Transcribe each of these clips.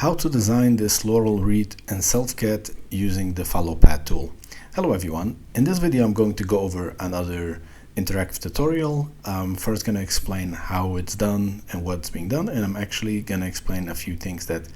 How to design this floral wreath in SelfCAD using the Follow-Path tool. Hello everyone, in this video I'm going to go over another interactive tutorial. I'm first going to explain how it's done and what's being done, and I'm actually going to explain a few things that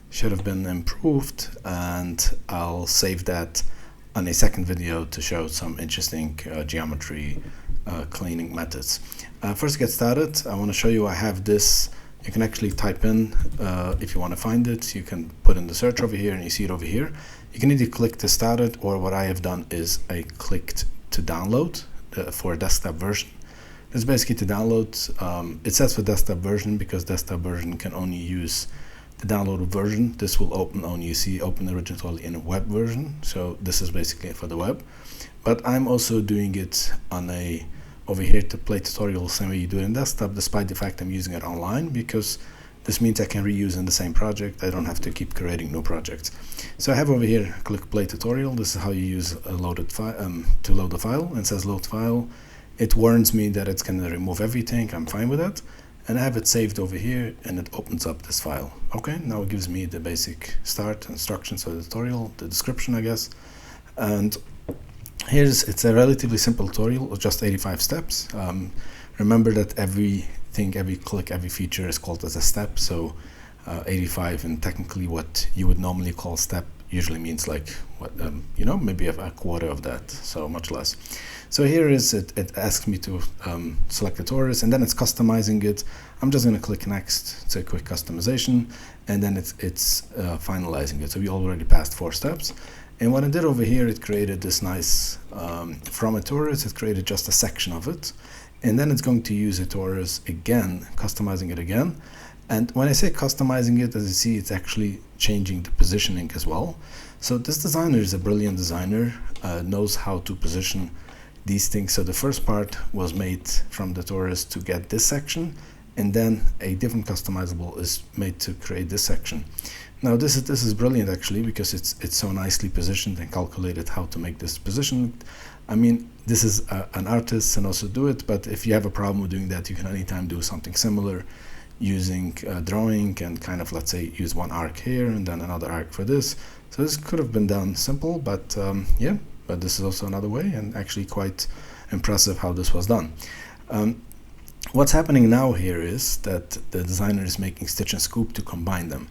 should have been improved, and I'll save that on a second video to show some interesting geometry cleaning methods. First to get started, I want to show you I have this. You can actually type in, if you want to find it, you can put in the search over here and you see it over here. You can either click to start it, or what I have done is I clicked to download for a desktop version. It's basically to download. It says for desktop version because desktop version can only use the downloaded version. This will open only, you see, open originally in a web version. So this is basically for the web. But I'm also doing it on a over here to play tutorial the same way you do it in desktop, despite the fact I'm using it online, because this means I can reuse in the same project. I don't have to keep creating new projects. So I have over here, click play tutorial. This is how you use a loaded file to load the file. And it says load file. It warns me that it's going to remove everything. I'm fine with that. And I have it saved over here, and it opens up this file. Okay, now it gives me the basic start instructions for the tutorial, the description, I guess. And it's a relatively simple tutorial, just 85 steps. Remember that everything, every click, every feature is called as a step. So 85, and technically what you would normally call step usually means like what maybe a quarter of that, so much less. So here is it asks me to select the torus, and then it's customizing it. I'm just going to click next. It's a quick customization, and then it's finalizing it. So we already passed 4 steps. And what I did over here, it created this nice, from a torus, it created just a section of it. And then it's going to use a torus again, customizing it again. And when I say customizing it, as you see, it's actually changing the positioning as well. So this designer is a brilliant designer, knows how to position these things. So the first part was made from the torus to get this section, and then a different customizable is made to create this section. Now this is brilliant actually, because it's so nicely positioned and calculated how to make this position. I mean, this is an artist and also do it, but if you have a problem with doing that, you can anytime do something similar using drawing and kind of, let's say, use one arc here and then another arc for this. So this could have been done simple, but yeah, but this is also another way, and actually quite impressive how this was done. What's happening now here is that the designer is making stitch and scoop to combine them.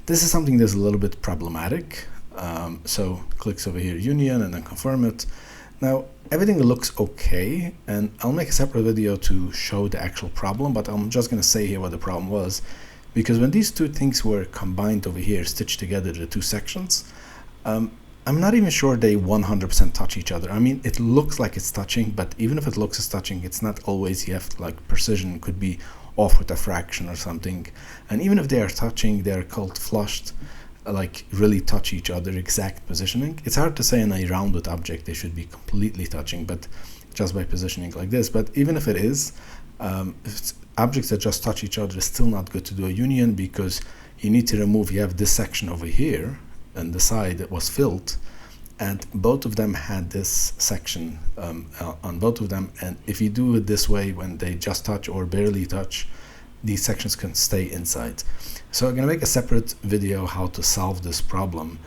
This is something that's a little bit problematic. So clicks over here, union, and then confirm it. Now everything looks okay, and I'll make a separate video to show the actual problem, but I'm just going to say here what the problem was, because when these two things were combined over here, stitched together, the two sections, I'm not even sure they 100% touch each other. I mean, it looks like it's touching, but even if it looks as touching, it's not always. You have like precision could be off with a fraction or something, and even if they are touching, they are called flushed, like really touch each other, exact positioning. It's hard to say in a rounded object they should be completely touching, but just by positioning like this. But even if it is, if objects that just touch each other, is still not good to do a union, because you need to remove, you have this section over here and the side that was filled, and both of them had this section on both of them, and if you do it this way, when they just touch or barely touch, these sections can stay inside. So I'm going to make a separate video how to solve this problem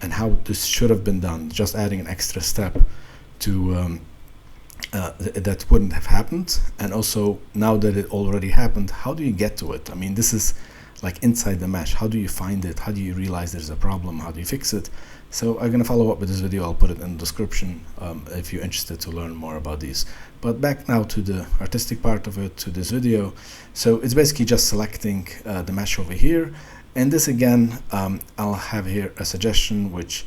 and how this should have been done, just adding an extra step to that wouldn't have happened. And also, now that it already happened, how do you get to it? I mean, this is like inside the mesh. How do you find it? How do you realize there's a problem? How do you fix it? So I'm going to follow up with this video. I'll put it in the description if you're interested to learn more about these. But back now to the artistic part of it, to this video. So it's basically just selecting the mesh over here. And this again, I'll have here a suggestion, which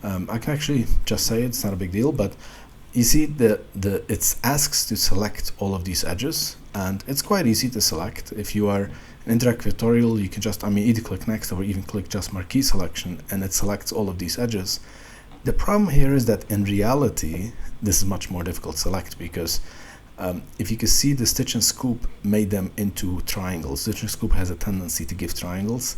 I can actually just say it's not a big deal, but you see it asks to select all of these edges, and it's quite easy to select. If you are an interactive tutorial, you can just, either click next or even click just marquee selection, and it selects all of these edges. The problem here is that in reality, this is much more difficult to select, because if you can see, the stitch and scoop made them into triangles. Stitch and scoop has a tendency to give triangles,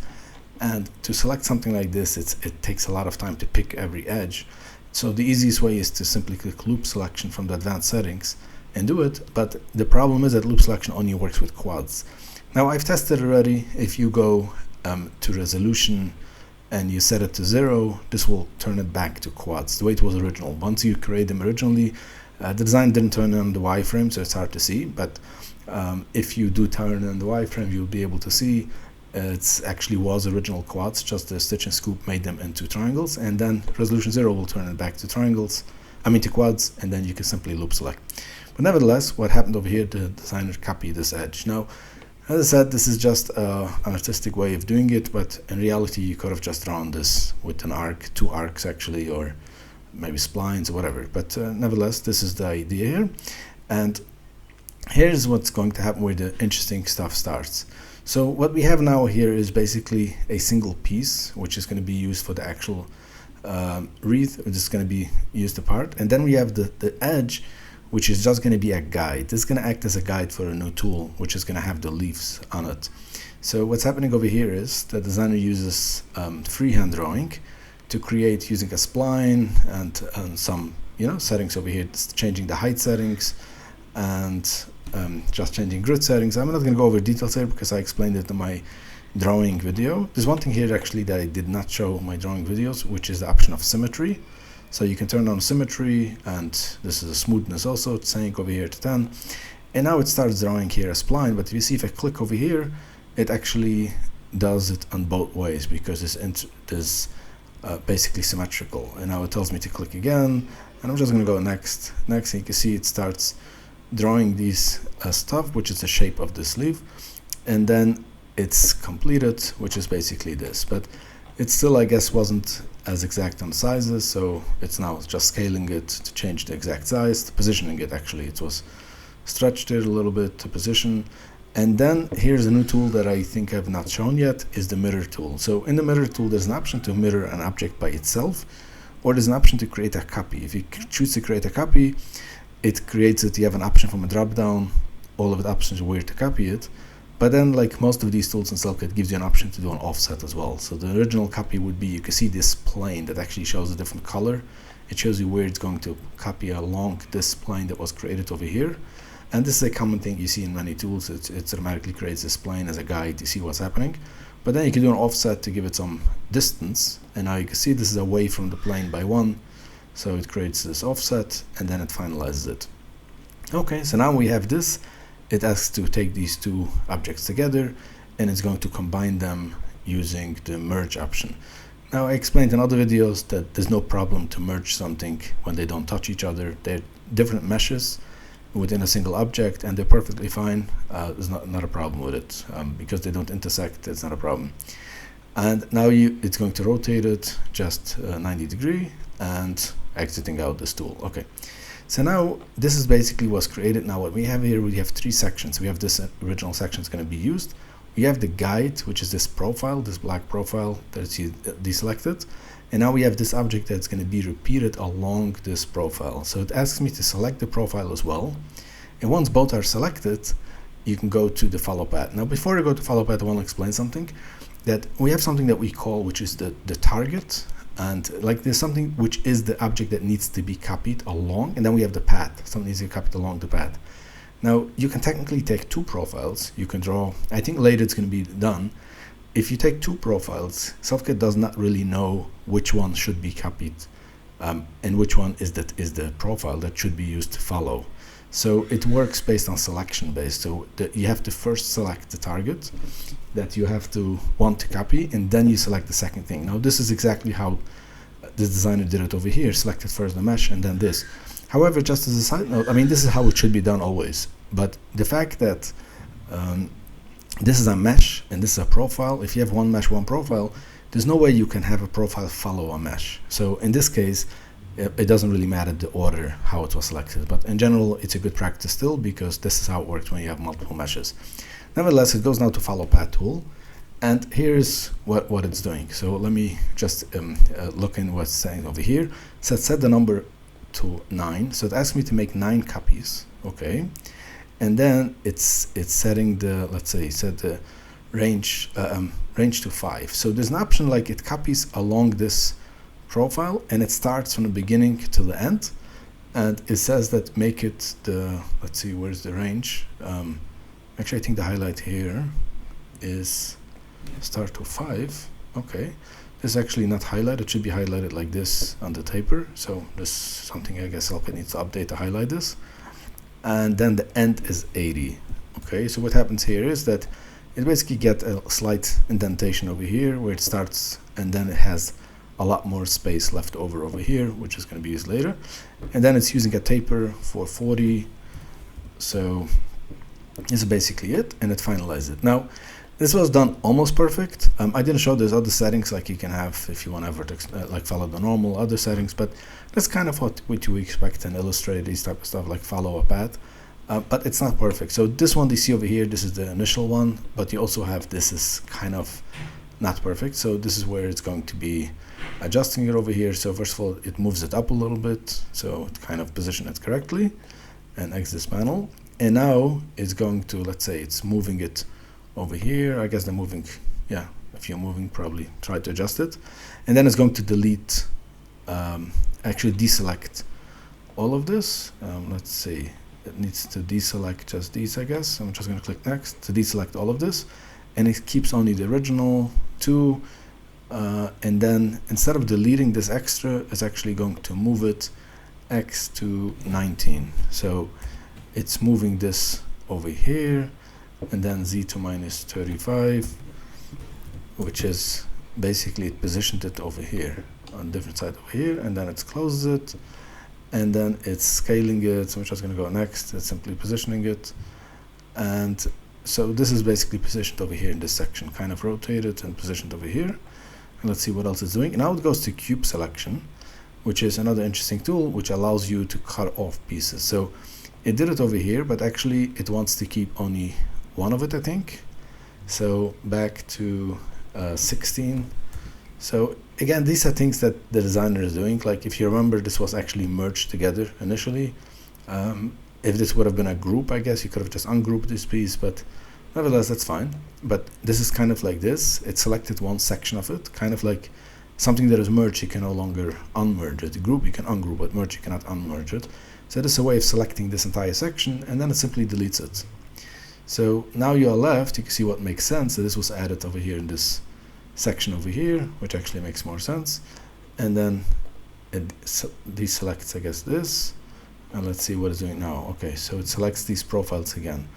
and to select something like this, it takes a lot of time to pick every edge. So the easiest way is to simply click loop selection from the advanced settings and do it, but the problem is that loop selection only works with quads. Now I've tested already. If you go to resolution and you set it to 0, this will turn it back to quads the way it was original. Once you create them originally, the design didn't turn on the wireframe, so it's hard to see, but if you do turn on the wireframe, you'll be able to see it actually was original quads, just the stitch and scoop made them into triangles, and then resolution 0 will turn it back to triangles, to quads, and then you can simply loop select. But nevertheless, what happened over here, the designer copied this edge. Now, as I said, this is just an artistic way of doing it, but in reality, you could have just drawn this with an arc, 2 arcs actually, or maybe splines or whatever. But nevertheless, this is the idea here. And here's what's going to happen where the interesting stuff starts. So what we have now here is basically a single piece, which is going to be used for the actual wreath, which is going to be used apart. And then we have the edge, which is just going to be a guide. This is going to act as a guide for a new tool, which is going to have the leaves on it. So what's happening over here is the designer uses freehand drawing to create using a spline and some settings over here. It's changing the height settings and just changing grid settings. I'm not going to go over details here because I explained it in my drawing video. There's one thing here actually that I did not show in my drawing videos, which is the option of symmetry. So you can turn on symmetry, and this is a smoothness also. It's saying over here to 10, and now it starts drawing here a spline. But if you see, if I click over here, it actually does it on both ways because this basically symmetrical. And now it tells me to click again, and I'm just going to go next. Next, and you can see it starts drawing these stuff, which is the shape of this leaf, and then it's completed, which is basically this. But it still, I guess, wasn't as exact on sizes, so it's now just scaling it to change the exact size, positioning it actually. It was stretched it a little bit to position. And then here's a new tool that I think I've not shown yet, is the mirror tool. So in the mirror tool, there's an option to mirror an object by itself, or there's an option to create a copy. If you choose to create a copy, it creates it. You have an option from a drop down, all of the options where to copy it. But then, like most of these tools in SelfCAD, gives you an option to do an offset as well. So the original copy would be, you can see this plane that actually shows a different color. It shows you where it's going to copy along this plane that was created over here. And this is a common thing you see in many tools. It automatically creates this plane as a guide to see what's happening. But then you can do an offset to give it some distance. And now you can see this is away from the plane by 1. So it creates this offset, and then it finalizes it. Okay, so now we have this. It asks to take these two objects together, and it's going to combine them using the merge option. Now, I explained in other videos that there's no problem to merge something when they don't touch each other. They're different meshes within a single object, and they're perfectly fine. There's not a problem with it because they don't intersect. It's not a problem. And now it's going to rotate it just 90 degrees and exiting out this tool. Okay. So now this is basically what's created. Now what we have here, we have 3 sections. We have this original section is going to be used. We have the guide, which is this profile, this black profile that you deselected. And now we have this object that's going to be repeated along this profile. So it asks me to select the profile as well. And once both are selected, you can go to the Follow-Path. Now before I go to Follow-Path, I want to explain something. That we have something that we call, which is the target. And like there's something which is the object that needs to be copied along, and then we have the path. Something needs to be copied along the path. Now you can technically take 2 profiles. You can draw, I think later it's going to be done. If you take 2 profiles, SelfCAD does not really know which one should be copied and which one is the profile that should be used to follow. So it works based on selection based. So you have to first select the target that you have to want to copy, and then you select the second thing. Now this is exactly how the designer did it over here. Selected first the mesh and then this. However, just as a side note, I mean, this is how it should be done always. But the fact that this is a mesh and this is a profile, if you have one mesh, one profile, there's no way you can have a profile follow a mesh. So in this case, it doesn't really matter the order how it was selected. But in general, it's a good practice still, because this is how it works when you have multiple meshes. Nevertheless, it goes now to Follow-Path tool. And here's what it's doing. So let me just look in what's saying over here. It says set the number to 9. So it asks me to make 9 copies. Okay. And then it's setting the, let's say, set the range to 5. So there's an option like it copies along this profile, and it starts from the beginning to the end. And it says that make it the, let's see, where's the range? Actually, I think the highlight here is start to 5. Okay, this is actually not highlighted. It should be highlighted like this on the taper. So this is something I guess SelfCAD needs to update to highlight this. And then the end is 80. Okay, so what happens here is that it basically get a slight indentation over here where it starts, and then it has a lot more space left over here, which is going to be used later. And then it's using a taper for 40. So this is basically it, and it finalizes it. Now, this was done almost perfect. I didn't show there's other settings like you can have if you want to vertex, like follow the normal other settings, but that's kind of what we expect in Illustrator, these type of stuff like follow a path. But it's not perfect. So this one you see over here, this is the initial one, but you also have this is kind of not perfect. So this is where it's going to be adjusting it over here. So first of all, it moves it up a little bit, so it kind of position it correctly, and exit this panel. And now it's going to, let's say it's moving it over here. I guess they're moving, yeah, if you're moving, probably try to adjust it. And then it's going to delete, actually deselect all of this. Let's see, it needs to deselect just these, I guess. I'm just going to click next to deselect all of this. And it keeps only the original 2. And then instead of deleting this extra, it's actually going to move it X to 19. So it's moving this over here, and then Z to minus 35, which is basically it positioned it over here on different side over here, and then it's closes it, and then it's scaling it. So I'm just going to go next. It's simply positioning it, and so this is basically positioned over here in this section, kind of rotated and positioned over here. And let's see what else it's doing. Now it goes to cube selection, which is another interesting tool which allows you to cut off pieces. So it did it over here, but actually it wants to keep only one of it, I think. So back to 16. So again, these are things that the designer is doing. Like if you remember, this was actually merged together initially. If this would have been a group, I guess you could have just ungrouped this piece, but nevertheless, that's fine. But this is kind of like this. It selected one section of it, kind of like something that is merged, you can no longer unmerge it. The group you can ungroup, but merge you cannot unmerge it. So this is a way of selecting this entire section, and then it simply deletes it. So now you are left, you can see what makes sense. So this was added over here in this section over here, which actually makes more sense. And then it deselects, I guess, this. And let's see what it's doing now. Okay, so it selects these profiles again.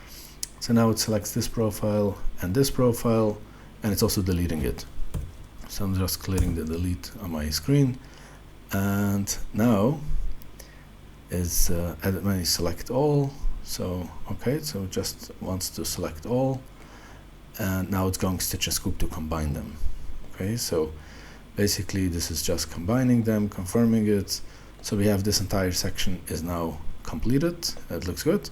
So now it selects this profile, and it's also deleting it. So I'm just clearing the delete on my screen. And now is edit menu select all. So okay, so it just wants to select all, and now it's going stitch and scoop to combine them. Okay, so basically this is just combining them, confirming it. So we have this entire section is now completed. That looks good.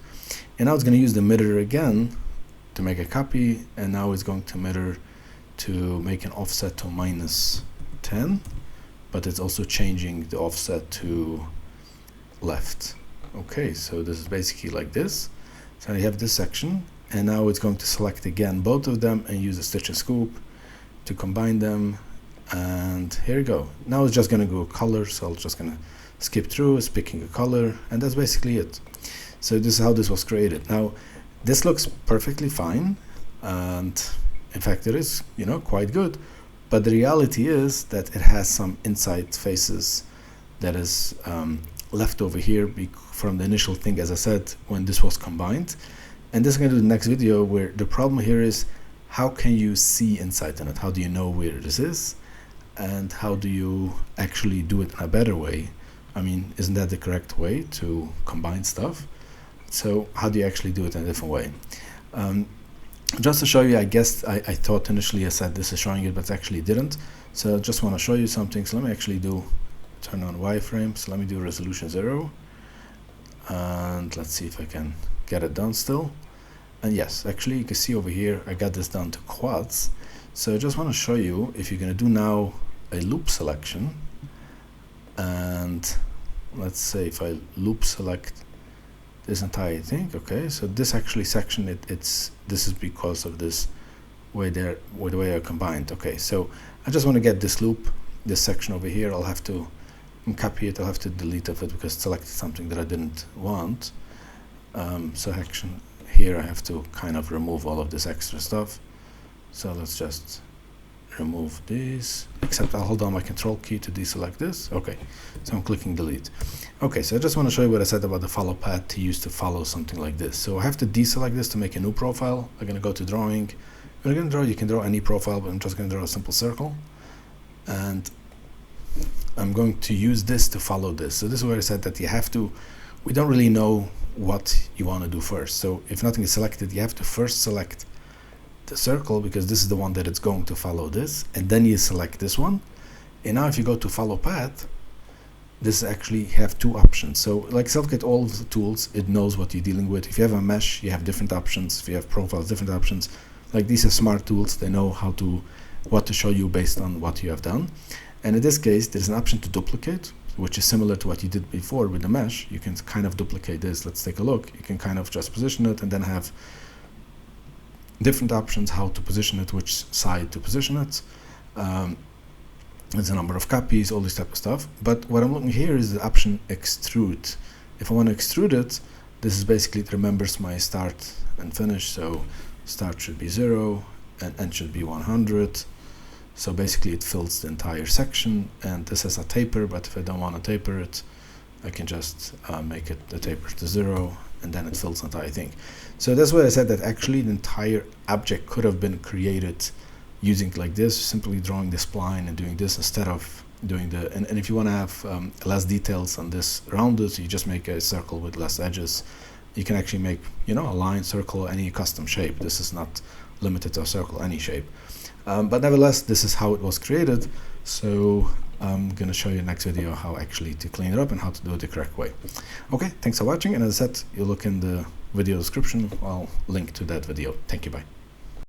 And now it's going to use the mirror again to make a copy, and now it's going to mirror to make an offset to -10, but it's also changing the offset to left. Okay, so this is basically like this. So you have this section, and now it's going to select again both of them and use a stitch and scoop to combine them. And here you go. Now it's just going to go color, so I'm just going to skip through. It's picking a color, and that's basically it. So this is how this was created. Now this looks perfectly fine, and in fact it is, you know, quite good, but the reality is that it has some inside faces that is left over here from the initial thing, as I said, when this was combined. And this is going to do the next video, where the problem here is how can you see inside in it? How do you know where this is? And how do you actually do it in a better way? I mean, isn't that the correct way to combine stuff? So how do you actually do it in a different way? Just to show you, I guess I thought initially I said this is showing it, but actually didn't. So I just want to show you something. So let me actually turn on wireframe. So let me do resolution 0. And let's see if I can get it done still. And yes, actually you can see over here, I got this down to quads. So I just want to show you, if you're going to do now a loop selection, and let's say if I loop select this entire thing, okay, so this actually section, this is because of this way the way I combined. Okay, so I just want to get this loop, this section over here. I'll have to copy it. I'll have to delete of it because it selected something that I didn't want. So action here, I have to kind of remove all of this extra stuff. So let's just remove this, except I'll hold down my control key to deselect this. Okay, so I'm clicking delete. Okay, so I just want to show you what I said about the follow path to use to follow something like this. So I have to deselect this to make a new profile. I'm going to go to drawing. When you're going to draw, you can draw any profile, but I'm just going to draw a simple circle. And I'm going to use this to follow this. So this is where I said that you have to, we don't really know what you want to do first. So if nothing is selected, you have to first select the circle, because this is the one that it's going to follow this, and then you select this one. And now if you go to follow path, this actually have two options. So like SelfCAD, all of the tools, it knows what you're dealing with. If you have a mesh, you have different options. If you have profiles, different options. Like these are smart tools. They know what to show you based on what you have done. And in this case, there's an option to duplicate, which is similar to what you did before with the mesh. You can kind of duplicate this. Let's take a look. You can kind of just position it and then have different options how to position it, which side to position it. There's a number of copies, all this type of stuff. But what I'm looking here is the option extrude. If I want to extrude it, this is basically, it remembers my start and finish. So start should be 0 and end should be 100. So basically it fills the entire section, and this has a taper, but if I don't want to taper it, I can just make it the taper to 0, and then it fills the entire thing. So that's why I said that actually the entire object could have been created using like this, simply drawing the spline and doing this instead of doing the, and if you want to have less details on this rounded, you just make a circle with less edges. You can actually make, you know, a line, circle, any custom shape. This is not limited to a circle, any shape. But nevertheless, this is how it was created. So I'm going to show you in the next video how actually to clean it up and how to do it the correct way. Okay, thanks for watching. And as I said, you look in the video description, I'll link to that video. Thank you, bye.